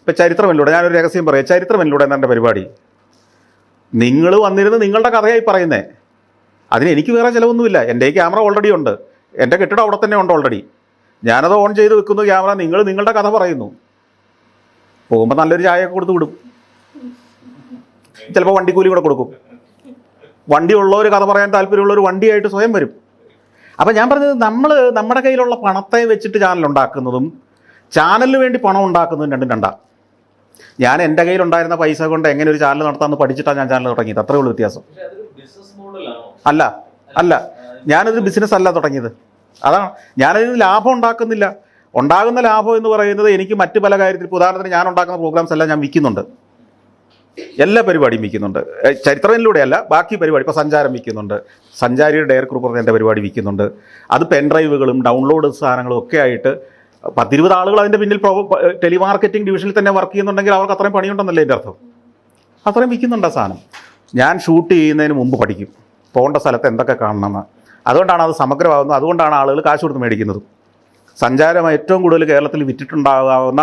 ഇപ്പം ചരിത്രമെന്നിലൂടെ ഞാനൊരു രഹസ്യം പറയാം. ചരിത്രമെന്നിലൂടെ എൻ്റെ പരിപാടി നിങ്ങൾ വന്നിരുന്ന് നിങ്ങളുടെ കഥയായി പറയുന്നേ. അതിന് എനിക്ക് വേറെ ചിലവൊന്നുമില്ല. എൻ്റെ ക്യാമറ ഓൾറെഡി ഉണ്ട്, എൻ്റെ കെട്ടിടം അവിടെ തന്നെ ഉണ്ട് ഓൾറെഡി. ഞാനത് ഓൺ ചെയ്ത് വെക്കുന്നു ക്യാമറ, നിങ്ങൾ നിങ്ങളുടെ കഥ പറയുന്നു. പോകുമ്പോൾ നല്ലൊരു ചായയൊക്കെ കൊടുത്ത് വിടും, ചിലപ്പോൾ വണ്ടിക്കൂലി കൂടെ കൊടുക്കും. വണ്ടി ഉള്ളവർ കഥ പറയാൻ താല്പര്യമുള്ളൊരു വണ്ടിയായിട്ട് സ്വയം വരും. അപ്പം ഞാൻ പറഞ്ഞത് നമ്മുടെ കയ്യിലുള്ള പണത്തെ വെച്ചിട്ട് ചാനൽ ഉണ്ടാക്കുന്നതും ചാനലിന് വേണ്ടി പണം ഉണ്ടാക്കുന്നതും രണ്ടും രണ്ടാണ്. ഞാൻ എൻ്റെ കയ്യിലുണ്ടായിരുന്ന പൈസ കൊണ്ട് എങ്ങനെ ഒരു ചാനൽ നടത്താമെന്ന് പഠിച്ചിട്ടാണ് ഞാൻ ചാനൽ തുടങ്ങിയത്. അത്രേ ഉള്ളൂ വ്യത്യാസം. അല്ല ഞാനൊരു ബിസിനസ് അല്ല തുടങ്ങിയത്. അതാണ്, ഞാനതിന് ലാഭം ഉണ്ടാക്കുന്നില്ല. ഉണ്ടാകുന്ന ലാഭം എന്ന് പറയുന്നത് എനിക്ക് മറ്റ് പല കാര്യത്തിൽ, ഉദാഹരണത്തിന് ഞാൻ ഉണ്ടാക്കുന്ന പ്രോഗ്രാംസ് എല്ലാം ഞാൻ വിൽക്കുന്നുണ്ട്, എല്ലാ പരിപാടിയും വിൽക്കുന്നുണ്ട്. ചരിത്രത്തിലൂടെയല്ല, ബാക്കി പരിപാടി. ഇപ്പോൾ സഞ്ചാരം വിൽക്കുന്നുണ്ട്, സഞ്ചാരിയുടെ ഡയർ ഗ്രൂപ്പ് പറഞ്ഞ എൻ്റെ പരിപാടി വിൽക്കുന്നുണ്ട്. അത് പെൻഡ്രൈവുകളും ഡൗൺലോഡ് സാധനങ്ങളും ഒക്കെ ആയിട്ട് 10-20 ആളുകൾ അതിൻ്റെ പിന്നിൽ ടെലിമാർക്കറ്റിംഗ് ഡിവിഷനിൽ തന്നെ വർക്ക് ചെയ്യുന്നുണ്ടെങ്കിൽ അവർക്ക് അത്രയും പണിയുണ്ടെന്നല്ലേ എൻ്റെ അർത്ഥം. അത്രയും വിൽക്കുന്നുണ്ട് ആ സാധനം. ഞാൻ ഷൂട്ട് ചെയ്യുന്നതിന് മുമ്പ് പഠിക്കും പോകേണ്ട സ്ഥലത്ത് എന്തൊക്കെ കാണണമെന്ന്. അതുകൊണ്ടാണ് അത് സമഗ്രമാകുന്നത്. അതുകൊണ്ടാണ് ആളുകൾ കാശ് കൊടുത്ത് മേടിക്കുന്നത്. സഞ്ചാരം ഏറ്റവും കൂടുതൽ കേരളത്തിൽ വിറ്റിട്ടുണ്ടാകാവുന്ന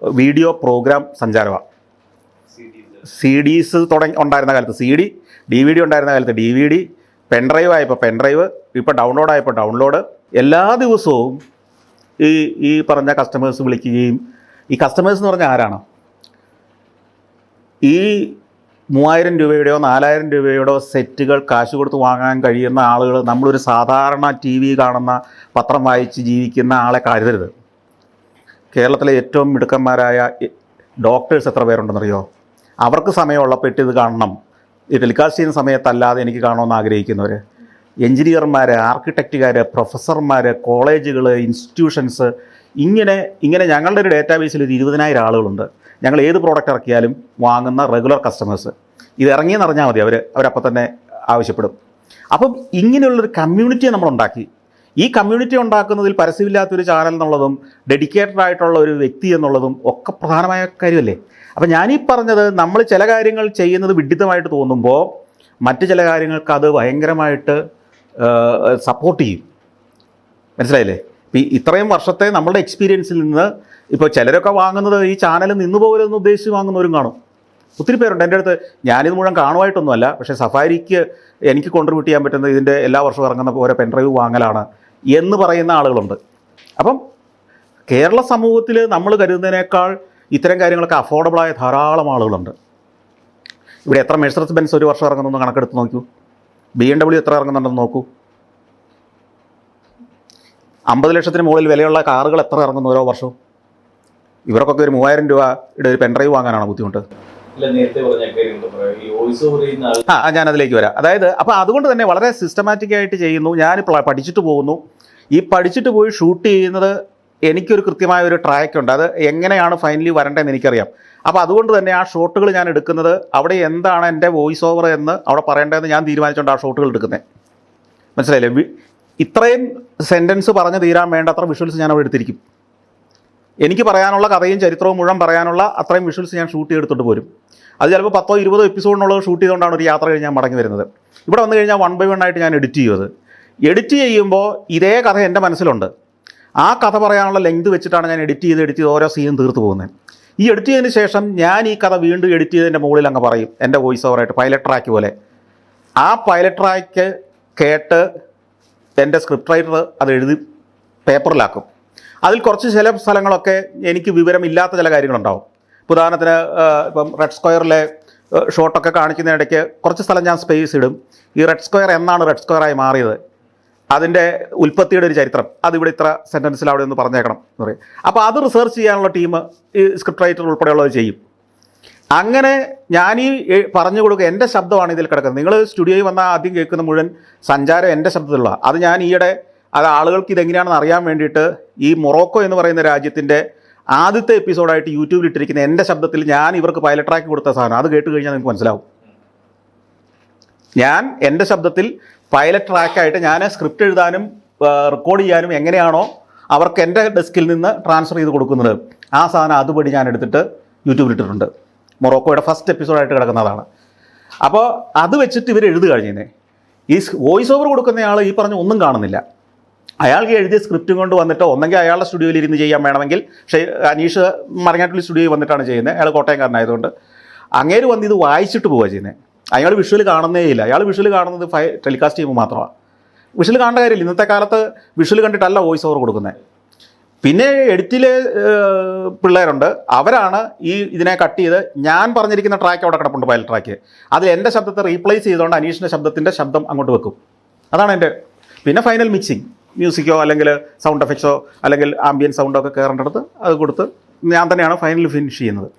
വീഡിയോ പ്രോഗ്രാം സഞ്ചാരമാണ്. CDs ഉണ്ടായിരുന്ന കാലത്ത് CD, DVD ഉണ്ടായിരുന്ന കാലത്ത് DVD, പെൻഡ്രൈവ് ആയപ്പോൾ പെൻഡ്രൈവ്, ഇപ്പോൾ ഡൗൺലോഡ് ആയപ്പോൾ ഡൗൺലോഡ്. എല്ലാ ദിവസവും ഈ പറഞ്ഞ കസ്റ്റമേഴ്സ് വിളിക്കുകയും, ഈ കസ്റ്റമേഴ്സ് എന്ന് പറഞ്ഞാൽ ആരാണ്? ഈ 3000 രൂപയുടെയോ 4000 രൂപയുടെയോ സെറ്റുകൾ കാശ് കൊടുത്ത് വാങ്ങാൻ കഴിയുന്ന ആളുകൾ നമ്മളൊരു സാധാരണ TV കാണുന്ന പത്രം വായിച്ച് ജീവിക്കുന്ന ആളെ കരുതരുത്. കേരളത്തിലെ ഏറ്റവും മിടുക്കന്മാരായ ഡോക്ടേഴ്സ് എത്ര പേരുണ്ടെന്നറിയോ? അവർക്ക് സമയമുള്ളപ്പോൾ ഇത് കാണണം. ഈ ടെലികാസ്റ്റ് ചെയ്യുന്ന സമയത്തല്ലാതെ എനിക്ക് കാണണമെന്ന് ആഗ്രഹിക്കുന്നവർ, എൻജിനീയർമാർ, ആർക്കിടെക്റ്റുകാർ, പ്രൊഫസർമാർ, കോളേജുകൾ, ഇൻസ്റ്റിറ്റ്യൂഷൻസ്, ഇങ്ങനെ ഞങ്ങളുടെ ഒരു ഡേറ്റാബേസിൽ ഒരു 20,000 ആളുകളുണ്ട്. ഞങ്ങൾ ഏത് പ്രോഡക്റ്റ് ഇറക്കിയാലും വാങ്ങുന്ന റെഗുലർ കസ്റ്റമേഴ്സ്. ഇത് ഇറങ്ങിയെന്ന് അറിഞ്ഞാൽ മതി, അവരപ്പോൾ തന്നെ ആവശ്യപ്പെടും. അപ്പം ഇങ്ങനെയുള്ളൊരു കമ്മ്യൂണിറ്റിയെ നമ്മളുണ്ടാക്കി. ഈ കമ്മ്യൂണിറ്റി ഉണ്ടാക്കുന്നതിൽ പരസ്യമില്ലാത്തൊരു ചാനൽ എന്നുള്ളതും ഡെഡിക്കേറ്റഡ് ആയിട്ടുള്ള ഒരു വ്യക്തി എന്നുള്ളതും ഒക്കെ പ്രധാനമായ കാര്യമല്ലേ. അപ്പം ഞാനീ പറഞ്ഞത്, നമ്മൾ ചില കാര്യങ്ങൾ ചെയ്യുന്നത് വിഡിത്തമായിട്ട് തോന്നുമ്പോൾ മറ്റ് ചില കാര്യങ്ങൾക്ക് അത് ഭയങ്കരമായിട്ട് സപ്പോർട്ട് ചെയ്യും. മനസ്സിലായില്ലേ? ഇത്രയും വർഷത്തെ നമ്മളുടെ എക്സ്പീരിയൻസിൽ നിന്ന് ഇപ്പോൾ ചിലരൊക്കെ വാങ്ങുന്നത് ഈ ചാനൽ നിന്ന് പോകലെന്ന് ഉദ്ദേശിച്ച് വാങ്ങുന്നവരും കാണും. ഒത്തിരി പേരുണ്ട് എൻ്റെ അടുത്ത്. ഞാനിത് മുഴുവൻ കാണുമായിട്ടൊന്നുമല്ല, പക്ഷേ സഫാരിക്ക് എനിക്ക് കോൺട്രിബ്യൂട്ട് ചെയ്യാൻ പറ്റുന്നത് ഇതിൻ്റെ എല്ലാ വർഷവും ഇറങ്ങുന്ന ഓരോ പെൻഡ്രൈവ് വാങ്ങലാണ് എന്ന് പറയുന്ന ആളുകളുണ്ട്. അപ്പം കേരള സമൂഹത്തിൽ നമ്മൾ കരുതുന്നതിനേക്കാൾ ഇത്തരം കാര്യങ്ങളൊക്കെ അഫോർഡബിളായ ധാരാളം ആളുകളുണ്ട്. ഇവിടെ എത്ര മെഴ്സറസ് ബെൻസ് ഒരു വർഷം ഇറങ്ങുന്നു കണക്കെടുത്ത് നോക്കൂ. BMW എത്ര ഇറങ്ങുന്നുണ്ടെന്ന് നോക്കൂ. 50 ലക്ഷത്തിന് മുകളിൽ വിലയുള്ള കാറുകൾ എത്ര ഇറങ്ങുന്നു ഓരോ വർഷവും. ഇവർക്കൊക്കെ ഒരു 3000 രൂപയുടെ ഒരു പെൻഡ്രൈവ് വാങ്ങാനാണ് ബുദ്ധിമുട്ട്. ഞാനതിലേക്ക് വരാം. അതായത് അപ്പോൾ അതുകൊണ്ട് തന്നെ വളരെ സിസ്റ്റമാറ്റിക്കായിട്ട് ചെയ്യുന്നു. ഞാൻ പഠിച്ചിട്ട് പോകുന്നു. ഈ പഠിച്ചിട്ട് പോയി ഷൂട്ട് ചെയ്യുന്നത് എനിക്കൊരു കൃത്യമായ ഒരു ട്രാക്കുണ്ട്. അത് എങ്ങനെയാണ് ഫൈനലി വരേണ്ടതെന്ന് എനിക്കറിയാം. അപ്പോൾ അതുകൊണ്ട് തന്നെ ആ ഷോട്ടുകൾ ഞാൻ എടുക്കുന്നത് അവിടെ എന്താണ് എൻ്റെ വോയിസ് ഓവർ എന്ന് അവിടെ പറയേണ്ടതെന്ന് ഞാൻ തീരുമാനിച്ചുകൊണ്ട് ആ ഷോട്ടുകൾ എടുക്കുന്നത്. മനസ്സിലായില്ലേ? ഇത്രയും സെൻറ്റൻസ് പറഞ്ഞ് തീരാൻ വേണ്ടത്ര വിഷ്വൽസ് ഞാൻ അവിടെ എടുത്തിരിക്കും. എനിക്ക് പറയാനുള്ള കഥയും ചരിത്രവും മുഴുവൻ പറയാനുള്ള അത്രയും വിഷ്വൽസ് ഞാൻ ഷൂട്ട് ചെയ്തെടുത്തോണ്ട് പോരും. അത് ചിലപ്പോൾ 10-20 എപ്പിസോഡിനുള്ളത് ഷൂട്ട് ചെയ്തുകൊണ്ടാണ് ഒരു യാത്ര കഴിഞ്ഞ് ഞാൻ മടങ്ങി വരുന്നത്. ഇവിടെ വന്നു കഴിഞ്ഞാൽ 1 by 1 ആയിട്ട് ഞാൻ എഡിറ്റ് ചെയ്യുന്നത്. എഡിറ്റ് ചെയ്യുമ്പോൾ ഇതേ കഥ എൻ്റെ മനസ്സിലുണ്ട്. ആ കഥ പറയാനുള്ള ലെങ്ത് വെച്ചിട്ടാണ് ഞാൻ എഡിറ്റ് ചെയ്ത് ഓരോ സീനും തീർത്ത് പോകുന്നത്. ഈ എഡിറ്റ് ചെയ്തതിന് ശേഷം ഞാൻ ഈ കഥ വീണ്ടും എഡിറ്റ് ചെയ്തതിൻ്റെ മുകളിൽ അങ്ങ് പറയും, എൻ്റെ വോയിസ് ഓവറായിട്ട് പൈലറ്റ് ട്രാക്ക് പോലെ. ആ പൈലറ്റ് ട്രാക്ക് കേട്ട് എൻ്റെ സ്ക്രിപ്റ്റ് റൈറ്റർ അത് എഴുതി പേപ്പറിലാക്കും. അതിൽ കുറച്ച് ചില സ്ഥലങ്ങളൊക്കെ എനിക്ക് വിവരമില്ലാത്ത ചില കാര്യങ്ങളുണ്ടാവും. ഉദാഹരണത്തിന് ഇപ്പം റെഡ് സ്ക്വയറിലെ ഷോട്ടൊക്കെ കാണിക്കുന്നതിനിടയ്ക്ക് കുറച്ച് സ്ഥലം ഞാൻ സ്പേസ് ഇടും. ഈ റെഡ് സ്ക്വയർ എന്നാണ് റെഡ് സ്ക്വയറായി മാറിയത്, അതിൻ്റെ ഉൽപ്പത്തിയുടെ ഒരു ചരിത്രം, അതിവിടെ ഇത്ര സെൻറ്റൻസിൽ അവിടെ ഒന്ന് പറഞ്ഞേക്കണം എന്ന് പറയും. അപ്പോൾ അത് റിസർച്ച് ചെയ്യാനുള്ള ടീം ഈ സ്ക്രിപ്റ്റ് റൈറ്റർ ഉൾപ്പെടെയുള്ളത് ചെയ്യും. അങ്ങനെ ഞാൻ പറഞ്ഞു കൊടുക്കുക, എൻ്റെ ശബ്ദമാണ് ഇതിൽ കിടക്കുന്നത്. നിങ്ങൾ സ്റ്റുഡിയോയിൽ വന്നാൽ ആദ്യം കേൾക്കുന്ന മുഴുവൻ സഞ്ചാരം എൻ്റെ ശബ്ദത്തിലുള്ള. അത് ഞാൻ അത് ആളുകൾക്ക് ഇതെങ്ങനെയാണെന്ന് അറിയാൻ വേണ്ടിയിട്ട് ഈ മൊറോക്കോ എന്ന് പറയുന്ന രാജ്യത്തിൻ്റെ ആദ്യത്തെ എപ്പിസോഡായിട്ട് യൂട്യൂബിൽ ഇട്ടിരിക്കുന്ന എൻ്റെ ശബ്ദത്തിൽ ഞാൻ ഇവർക്ക് പൈലറ്റ് ട്രാക്ക് കൊടുത്ത സാധനം അത് കേട്ട് കഴിഞ്ഞാൽ നിങ്ങൾക്ക് മനസ്സിലാവും. ഞാൻ എൻ്റെ ശബ്ദത്തിൽ പൈലറ്റ് ട്രാക്കായിട്ട് ഞാൻ സ്ക്രിപ്റ്റ് എഴുതാനും റെക്കോർഡ് ചെയ്യാനും എങ്ങനെയാണോ അവർക്ക് എൻ്റെ ഡെസ്കിൽ നിന്ന് ട്രാൻസ്ഫർ ചെയ്ത് കൊടുക്കുന്നത്, ആ സാധനം അതുപടി ഞാൻ എടുത്തിട്ട് യൂട്യൂബിൽ ഇട്ടിട്ടുണ്ട്. മൊറോക്കോയുടെ ഫസ്റ്റ് എപ്പിസോഡായിട്ട് കിടക്കുന്നതാണ്. അപ്പോൾ അത് വെച്ചിട്ട് ഇവർ എഴുതുക കഴിഞ്ഞേ. ഈ വോയിസ് ഓവർ കൊടുക്കുന്നയാൾ ഈ പറഞ്ഞ ഒന്നും കാണുന്നില്ല. അയാൾക്ക് എഴുതിയ സ്ക്രിപ്റ്റും കൊണ്ട് വന്നിട്ട് ഒന്നെങ്കിൽ അയാളുടെ സ്റ്റുഡിയോയിൽ ഇരുന്ന് ചെയ്യാൻ വേണമെങ്കിൽ, പക്ഷേ അനീഷ് മരങ്ങാട്ടുള്ളി സ്റ്റുഡിയോയിൽ വന്നിട്ടാണ് ചെയ്യുന്നത്, അയാൾ കോട്ടയംകാരനായതുകൊണ്ട്. അങ്ങേര് വന്ന് ഇത് വായിച്ചിട്ട് പോവുക ചെയ്യുന്നത്. അയാൾ വിഷ്വൽ കാണുന്നേ ഇല്ല. അയാൾ വിഷ്വൽ കാണുന്നത് ടെലികാസ്റ്റ് ചെയ്യുമ്പോൾ മാത്രമാണ്. വിഷ്വൽ കാണേണ്ട കാര്യമില്ല. ഇന്നത്തെ കാലത്ത് വിഷ്വൽ കണ്ടിട്ടല്ല വോയിസ് ഓവർ കൊടുക്കുന്നത്. പിന്നെ എഡിറ്റിലെ പിള്ളേരുണ്ട്, അവരാണ് ഇതിനെ കട്ട് ചെയ്ത് ഞാൻ പറഞ്ഞിരിക്കുന്ന ട്രാക്ക് അവിടെ കിടപ്പുണ്ട്, പൈലറ്റ് ട്രാക്ക്, അതിൽ എൻ്റെ ശബ്ദത്തെ റീപ്ലേസ് ചെയ്തുകൊണ്ട് അനീഷിൻ്റെ ശബ്ദം അങ്ങോട്ട് വെക്കും. അതാണ് എൻ്റെ. പിന്നെ ഫൈനൽ മിക്സിങ്, മ്യൂസിക്കോ അല്ലെങ്കിൽ സൗണ്ട് എഫക്ട്സോ അല്ലെങ്കിൽ ആംബിയൻ സൗണ്ടോ ഒക്കെ കയറേണ്ടടുത്ത് അത് കൊടുത്ത് ഞാൻ തന്നെയാണ് ഫൈനൽ ഫിനിഷ് ചെയ്യുന്നത്.